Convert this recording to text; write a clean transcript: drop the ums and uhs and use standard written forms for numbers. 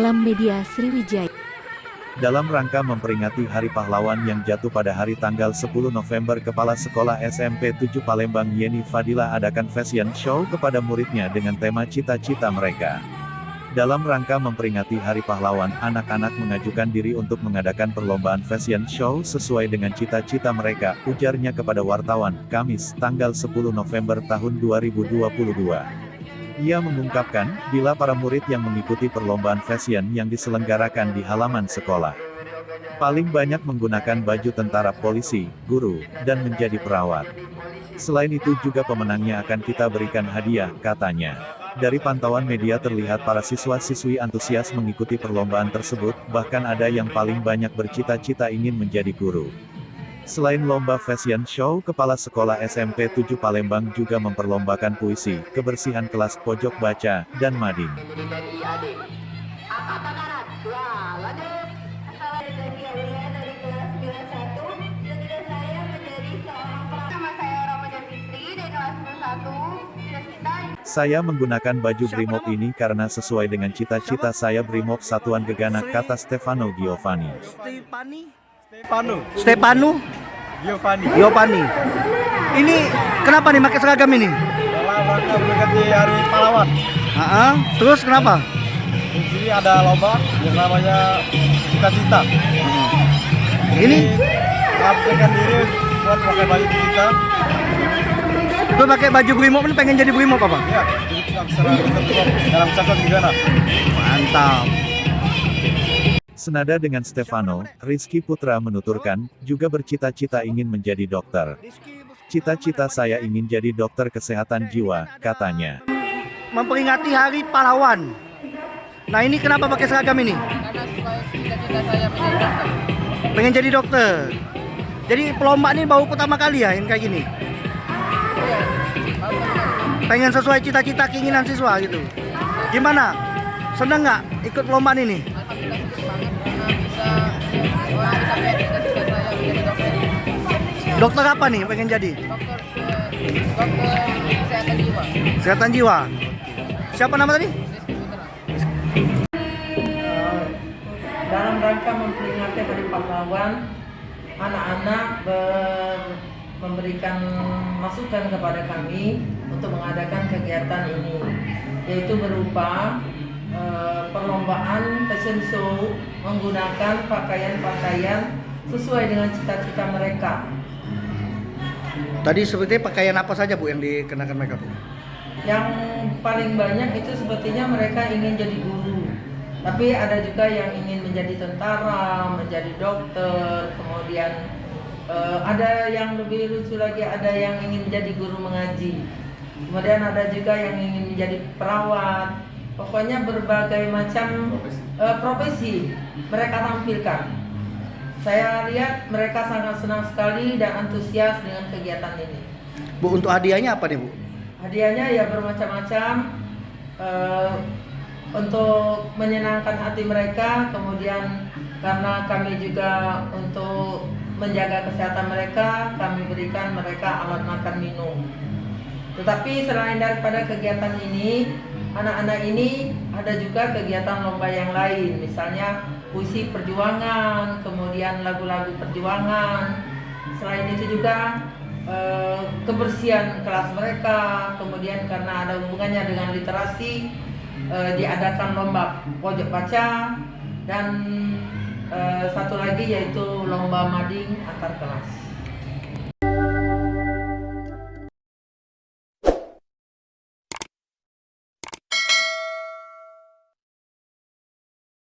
Dalam Media Sriwijaya. Dalam rangka memperingati Hari Pahlawan yang jatuh pada hari tanggal 10 November, Kepala Sekolah SMP 7 Palembang Yeni Fadila adakan fashion show kepada muridnya dengan tema cita-cita mereka. Dalam rangka memperingati Hari Pahlawan, anak-anak mengajukan diri untuk mengadakan perlombaan fashion show sesuai dengan cita-cita mereka, ujarnya kepada wartawan, Kamis, tanggal 10 November tahun 2022. Ia mengungkapkan, bila para murid yang mengikuti perlombaan fashion yang diselenggarakan di halaman sekolah paling banyak menggunakan baju tentara, polisi, guru, dan menjadi perawat. Selain itu juga pemenangnya akan kita berikan hadiah, katanya. Dari pantauan media terlihat para siswa-siswi antusias mengikuti perlombaan tersebut, bahkan ada yang paling banyak bercita-cita ingin menjadi guru. Selain lomba fashion show, Kepala Sekolah SMP 7 Palembang juga memperlombakan puisi, kebersihan kelas, pojok baca, dan mading. Saya menggunakan baju Brimob ini karena sesuai dengan cita-cita saya, Brimob Satuan Gegana, kata Stefano Giovanni. Stefano Giovanni. Ini kenapa nih pakai seragam ini? Dalam rangka mendekati Hari Pahlawan. Terus kenapa? Di sini ada lomba yang namanya cita-cita. Ini Mengabdikan diri buat pakai baju kita. gue pakai baju Brimob ini, pengen jadi Brimob apa? Ya, jadi kita bisa dalam Satuan Gegana. Mantap. Senada dengan Stefano, Rizky Putra menuturkan, juga bercita-cita ingin menjadi dokter. Cita-cita saya ingin jadi dokter kesehatan jiwa, katanya. Memperingati Hari Pahlawan. Nah, ini kenapa pakai seragam ini? Karena cita-cita saya menjadi dokter. Pengen jadi dokter. Jadi perlombaan ini baru pertama kali ya yang kayak gini. Iya, Pengen sesuai cita-cita keinginan siswa gitu. Gimana? Seneng nggak ikut perlombaan ini? alhamdulillah senang banget karena bisa cita-cita saya menjadi dokter. Dokter apa nih pengen jadi? Dokter kesehatan jiwa. Kesehatan jiwa. Siapa nama tadi? Rizky Putra. Dalam rangka memperingati Hari Pahlawan, anak-anak memberikan masukan kepada kami untuk mengadakan kegiatan ini, yaitu berupa perlombaan fashion show menggunakan pakaian-pakaian sesuai dengan cita-cita mereka. Tadi seperti pakaian apa saja Bu yang dikenakan mereka Bu? Yang paling banyak itu sepertinya mereka ingin jadi guru, tapi ada juga yang ingin menjadi tentara, menjadi dokter, kemudian ada yang lebih lucu lagi, ada yang ingin menjadi guru mengaji, kemudian ada juga yang ingin menjadi perawat. Pokoknya berbagai macam profesi mereka tampilkan. Saya lihat mereka sangat senang sekali dan antusias dengan kegiatan ini. Bu, untuk hadiahnya apa nih Bu? Hadiahnya ya bermacam-macam, untuk menyenangkan hati mereka. Kemudian karena kami juga untuk menjaga kesehatan mereka, kami berikan mereka alat makan minum. Tetapi selain daripada kegiatan ini, anak-anak ini ada juga kegiatan lomba yang lain, misalnya puisi perjuangan, kemudian lagu-lagu perjuangan. Selain itu juga kebersihan kelas mereka, kemudian karena ada hubungannya dengan literasi, diadakan lomba pojok baca, dan satu lagi yaitu lomba mading antar kelas.